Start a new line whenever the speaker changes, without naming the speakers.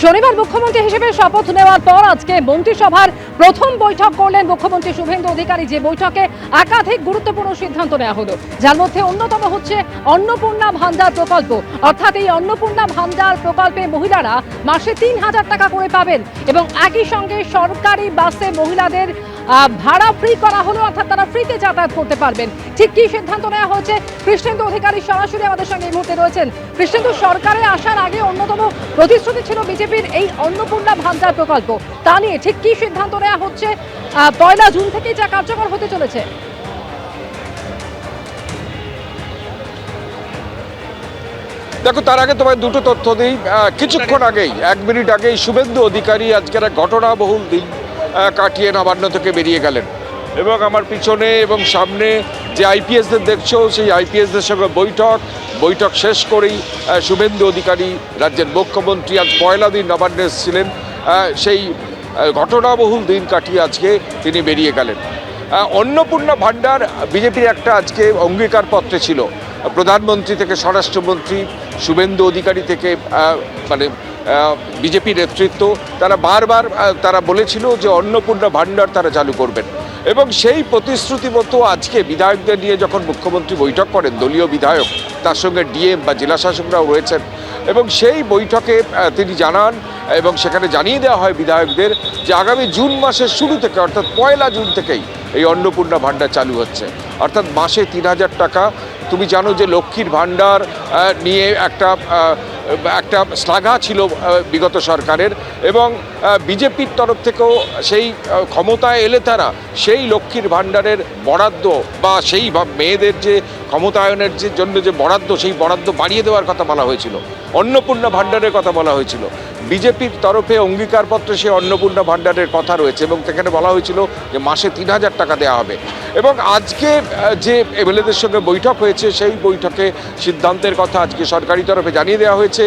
শনিবার মুখ্যমন্ত্রী হিসেবে শপথ নেওয়ার পর আজকে মন্ত্রিসভার প্রথম বৈঠক করলেন মুখ্যমন্ত্রী শুভেন্দু অধিকারী। যে বৈঠকে একাধিক গুরুত্বপূর্ণ সিদ্ধান্ত নেওয়া হলো, যার মধ্যে অন্যতম হচ্ছে অন্নপূর্ণা ভান্ডার প্রকল্প। অর্থাৎ এই অন্নপূর্ণা ভান্ডার প্রকল্পে মহিলারা মাসে ৩,০০০ টাকা করে পাবেন এবং একই সঙ্গে সরকারি বাসে মহিলাদের ভাড়া ফ্রি করা হলো, অর্থাৎ তারা ফ্রিতে যাতায়াত করতে পারবেন। ঠিক কি সিদ্ধান্ত নেওয়া হয়েছে, কৃষ্ণেন্দু অধিকারী সরাসরি আমাদের সঙ্গে এই মুহূর্তে রয়েছেন। কৃষ্ণেন্দু, সরকারে আসার আগে অন্যতম প্রতিশ্রুতি ছিল বিজেপির এই অন্নপূর্ণা ভান্ডার প্রকল্প, তা নিয়ে ঠিক কি সিদ্ধান্ত নেওয়া হচ্ছে? ১ জুন থেকেই যা কার্যকর হতে চলেছে।
দেখো, তার আগে তোমায় দুটো তথ্য দিই। কিছুক্ষণ আগেই, ১ মিনিট আগেই শুভেন্দু অধিকারী আজকের এক ঘটনাবহুল দিন কাটিয়ে নবান্ন থেকে বেরিয়ে গেলেন এবং আমার পিছনে এবং সামনে যে আইপিএসদের দেখছো, সেই আইপিএসদের সঙ্গে বৈঠক শেষ করেই শুভেন্দু অধিকারী রাজ্যের মুখ্যমন্ত্রী আজ পয়লা দিন নবান্নে এসেছিলেন। সেই ঘটনাবহুল দিন কাটিয়ে আজকে তিনি বেরিয়ে গেলেন। অন্নপূর্ণা ভান্ডার বিজেপির একটা আজকে অঙ্গীকারপত্রে ছিল। প্রধানমন্ত্রী থেকে স্বরাষ্ট্রমন্ত্রী, শুভেন্দু অধিকারী থেকে বিজেপি নেতৃত্ব, তারা বারবার তারা বলেছিল যে অন্নপূর্ণা ভান্ডার তারা চালু করবেন এবং সেই প্রতিশ্রুতি মতো আজকে বিধায়কদের নিয়ে যখন মুখ্যমন্ত্রী বৈঠক করেন, দলীয় বিধায়ক, তার সঙ্গে ডিএম বা জেলা শাসকরাও রয়েছেন এবং সেই বৈঠকে তিনি জানান এবং সেখানে জানিয়ে দেওয়া হয় বিধায়কদের যে আগামী জুন মাসের শুরু থেকে, অর্থাৎ ১ জুন থেকেই এই অন্নপূর্ণা ভান্ডার চালু হচ্ছে, অর্থাৎ মাসে ৩,০০০ টাকা। তুমি জানো যে লক্ষ্মীর ভান্ডার নিয়ে একটা শ্লাঘা ছিল বিগত সরকারের এবং বিজেপির তরফ থেকেও সেই ক্ষমতায় এলে তারা সেই লক্ষ্মীর ভান্ডারের বরাদ্দ বা সেই মেয়েদের যে ক্ষমতায়নের জন্য যে বরাদ্দ, সেই বরাদ্দ বাড়িয়ে দেওয়ার কথা বলা হয়েছিল, অন্নপূর্ণা ভান্ডারের কথা বলা হয়েছিল। বিজেপির তরফে অঙ্গীকারপত্রে সেই অন্নপূর্ণা ভান্ডারের কথা রয়েছে এবং সেখানে বলা হয়েছিল যে মাসে ৩,০০০ টাকা দেওয়া হবে। এবং আজকে যে এমএলএদের সঙ্গে বৈঠক হয়েছে, সেই বৈঠকে সিদ্ধান্তের কথা আজকে সরকারি তরফে জানিয়ে দেওয়া হয়েছে